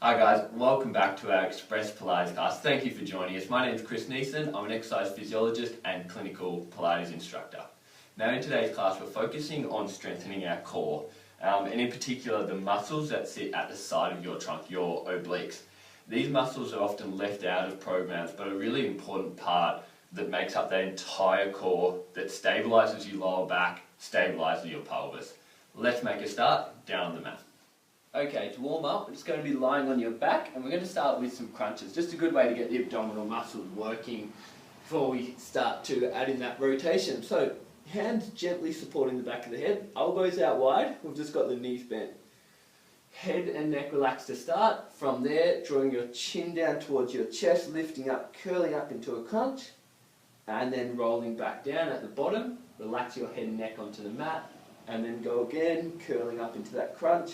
Hi guys, welcome back to our Express Pilates class. Thank you for joining us. My name is Chris Neeson. I'm an exercise physiologist and clinical Pilates instructor. Now in today's class we're focusing on strengthening our core and in particular the muscles that sit at the side of your trunk, your obliques. These muscles are often left out of programs but a really important part that makes up the entire core that stabilises your lower back, stabilises your pelvis. Let's make a start down on the mat. Okay, to warm up, we're just going to be lying on your back and we're going to start with some crunches. Just a good way to get the abdominal muscles working before we start to add in that rotation. So, hands gently supporting the back of the head, elbows out wide, we've just got the knees bent. Head and neck relaxed to start. From there, drawing your chin down towards your chest, lifting up, curling up into a crunch, and then rolling back down at the bottom. Relax your head and neck onto the mat, and then go again, curling up into that crunch,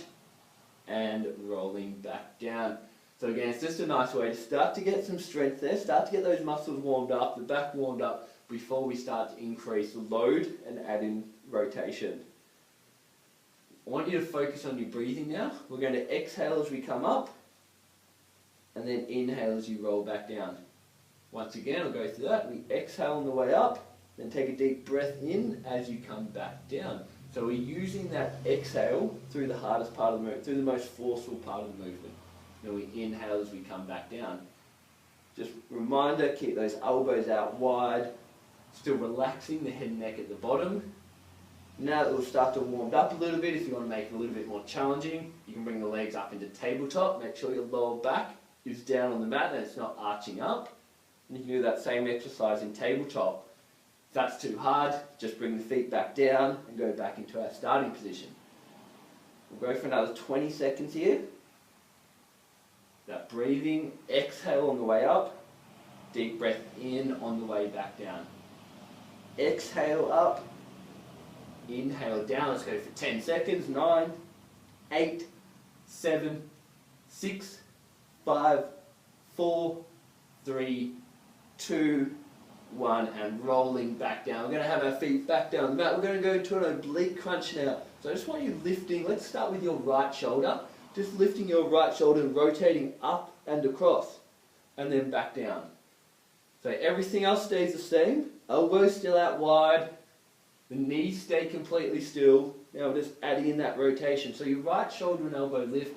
and rolling back down. So again, it's just a nice way to start to get some strength there, start to get those muscles warmed up, the back warmed up, before we start to increase the load and add in rotation. I want you to focus on your breathing now. We're going to exhale as we come up, and then inhale as you roll back down. Once again, I'll go through that. We exhale on the way up, then take a deep breath in as you come back down. So we're using that exhale through the hardest part of the movement, through the most forceful part of the movement. Then we inhale as we come back down. Just reminder, keep those elbows out wide, still relaxing the head and neck at the bottom. Now that we'll start to warm up a little bit, if you want to make it a little bit more challenging, you can bring the legs up into tabletop. Make sure your lower back is down on the mat and it's not arching up. And you can do that same exercise in tabletop. If that's too hard, just bring the feet back down and go back into our starting position. We'll go for another 20 seconds here. That breathing, exhale on the way up, deep breath in on the way back down. Exhale up, inhale down. Let's go for 10 seconds. 9, 8, 7, 6, 5, 4, 3, 2, 1, and rolling back down. We're going to have our feet back down the mat. We're going to go to an oblique crunch now. So I just want you lifting, let's start with your right shoulder. Just lifting your right shoulder and rotating up and across, and then back down. So everything else stays the same. Elbows still out wide. The knees stay completely still. Now we're just adding in that rotation. So your right shoulder and elbow lift,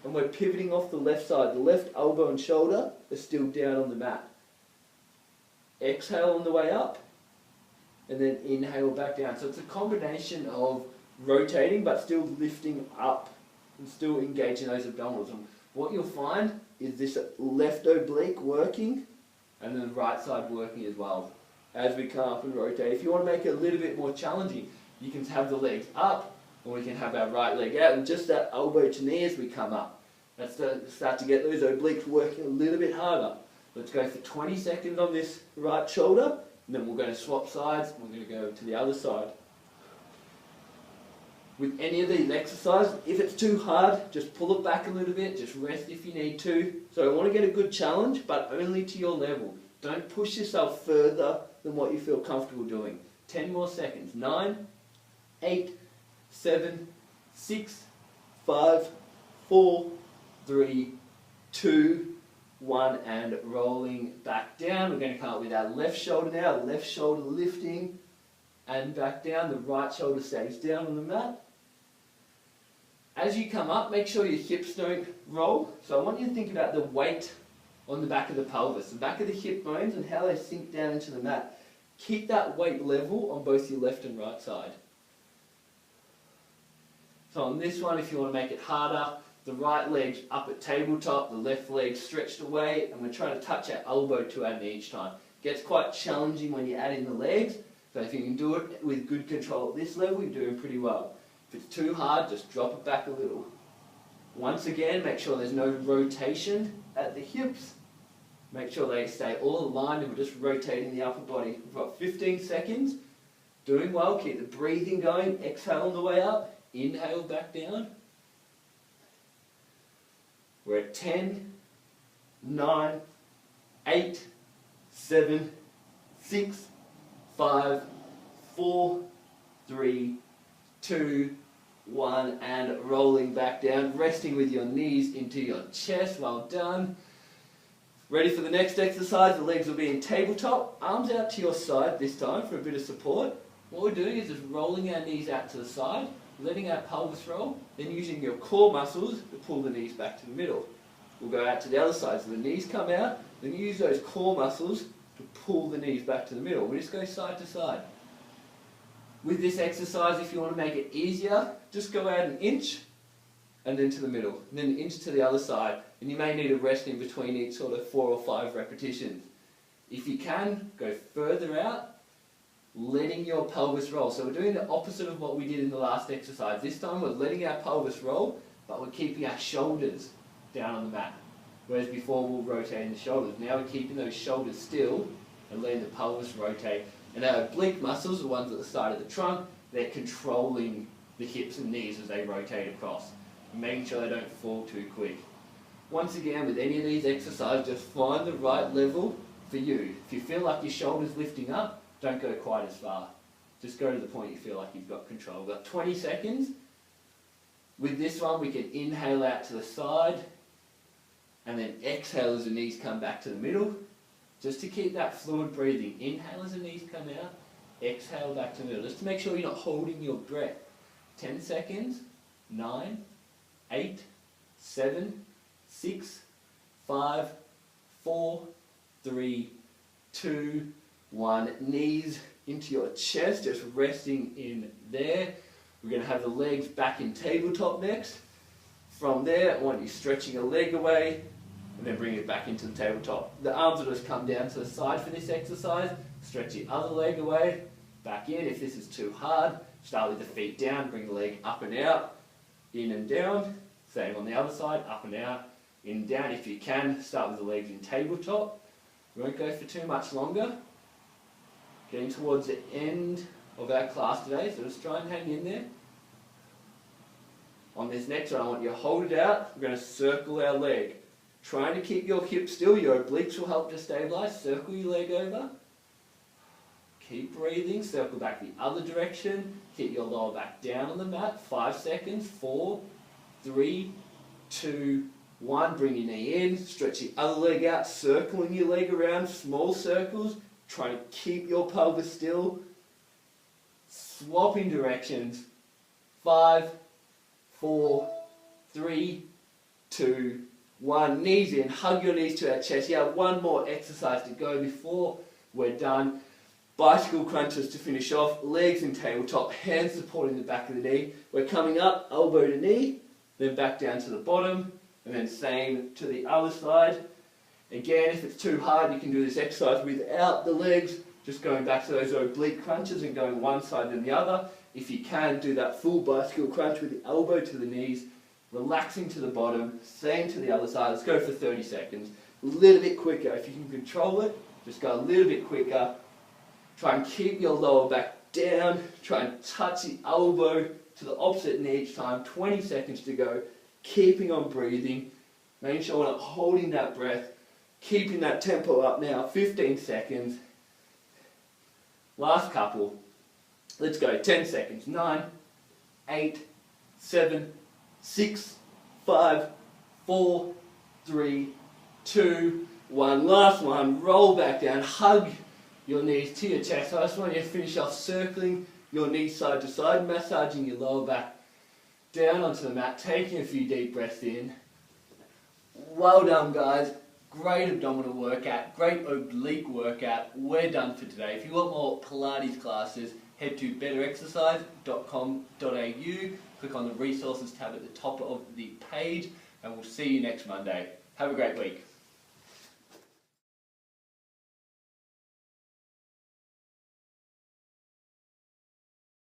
and we're pivoting off the left side. The left elbow and shoulder are still down on the mat. Exhale on the way up, and then inhale back down. So it's a combination of rotating but still lifting up and still engaging those abdominals. And what you'll find is this left oblique working and then the right side working as well as we come up and rotate. If you want to make it a little bit more challenging, you can have the legs up, or we can have our right leg out and just that elbow to knee as we come up. That's to start to get those obliques working a little bit harder. Let's go for 20 seconds on this right shoulder, and then we're going to swap sides, and we're going to go to the other side. With any of these exercises, if it's too hard, just pull it back a little bit, just rest if you need to. So I want to get a good challenge, but only to your level. Don't push yourself further than what you feel comfortable doing. 10 more seconds. 9, 8, 7, 6, 5, 4, 3, 2, 1, and rolling back down. We're going to come up with our left shoulder now. The left shoulder lifting and back down. The right shoulder stays down on the mat. As you come up, make sure your hips don't roll. So I want you to think about the weight on the back of the pelvis, the back of the hip bones and how they sink down into the mat. Keep that weight level on both your left and right side. So on this one, if you want to make it harder, the right leg's up at tabletop, the left leg stretched away, and we're trying to touch our elbow to our knee each time. It gets quite challenging when you add in the legs, so if you can do it with good control at this level, you're doing pretty well. If it's too hard, just drop it back a little. Once again, make sure there's no rotation at the hips. Make sure they stay all aligned and we're just rotating the upper body. We've got 15 seconds. Doing well, keep the breathing going. Exhale on the way up, inhale back down. We're at 10, 9, 8, 7, 6, 5, 4, 3, 2, 1, and rolling back down, resting with your knees into your chest. Well done. Ready for the next exercise. The legs will be in tabletop, arms out to your side this time for a bit of support. What we're doing is just rolling our knees out to the side, letting our pelvis roll, then using your core muscles to pull the knees back to the middle. We'll go out to the other side, so the knees come out, then use those core muscles to pull the knees back to the middle. We just go side to side. With this exercise, if you want to make it easier, just go out an inch and then to the middle, and then an inch to the other side. And you may need a rest in between each sort of 4 or 5 repetitions. If you can, go further out, letting your pelvis roll. So we're doing the opposite of what we did in the last exercise. This time we're letting our pelvis roll, but we're keeping our shoulders down on the mat. Whereas before we were rotating the shoulders. Now we're keeping those shoulders still and letting the pelvis rotate. And our oblique muscles, the ones at the side of the trunk, they're controlling the hips and knees as they rotate across, making sure they don't fall too quick. Once again, with any of these exercises, just find the right level for you. If you feel like your shoulder's lifting up, don't go quite as far. Just go to the point you feel like you've got control. We've got 20 seconds. With this one, we can inhale out to the side, and then exhale as the knees come back to the middle. Just to keep that fluid breathing. Inhale as the knees come out, exhale back to the middle. Just to make sure you're not holding your breath. 10 seconds, 9, 8, 7, 6, 5, 4, 3, 2, 1. Knees into your chest, just resting in there. We're going to have the legs back in tabletop next. From there, I want you stretching a leg away, and then bring it back into the tabletop. The arms will just come down to the side for this exercise. Stretch the other leg away, back in. If this is too hard, start with the feet down, bring the leg up and out, in and down. Same on the other side, up and out, in and down. If you can, start with the legs in tabletop. We won't go for too much longer. Getting towards the end of our class today, so just try and hang in there. On this next one, I want you to hold it out. We're going to circle our leg. Trying to keep your hips still, your obliques will help to stabilize. Circle your leg over. Keep breathing, circle back the other direction. Keep your lower back down on the mat. 5 seconds, 4, 3, 2, 1. Bring your knee in, stretch the other leg out, circling your leg around, small circles. Trying to keep your pelvis still. Swapping directions. 5, 4, 3, 2, 1. Knees in, hug your knees to our chest. You have one more exercise to go before we're done. Bicycle crunches to finish off. Legs in tabletop, hands supporting the back of the knee. We're coming up, elbow to knee, then back down to the bottom, and then same to the other side. Again, if it's too hard, you can do this exercise without the legs, just going back to those oblique crunches and going one side then the other. If you can, do that full bicycle crunch with the elbow to the knees, relaxing to the bottom, same to the other side. Let's go for 30 seconds. A little bit quicker. If you can control it, just go a little bit quicker. Try and keep your lower back down. Try and touch the elbow to the opposite knee each time. 20 seconds to go. Keeping on breathing. Making sure we're not holding that breath. Keeping that tempo up now. 15 seconds. Last couple. Let's go. 10 seconds. 9, 8, 7, 6, 5, 4, 3, 2, 1. Last one. Roll back down. Hug your knees to your chest. So I just want you to finish off circling your knees side to side, massaging your lower back down onto the mat, taking a few deep breaths in. Well done, guys. Great abdominal workout, great oblique workout. We're done for today. If you want more Pilates classes, head to betterexercise.com.au, click on the resources tab at the top of the page, and we'll see you next Monday. Have a great week.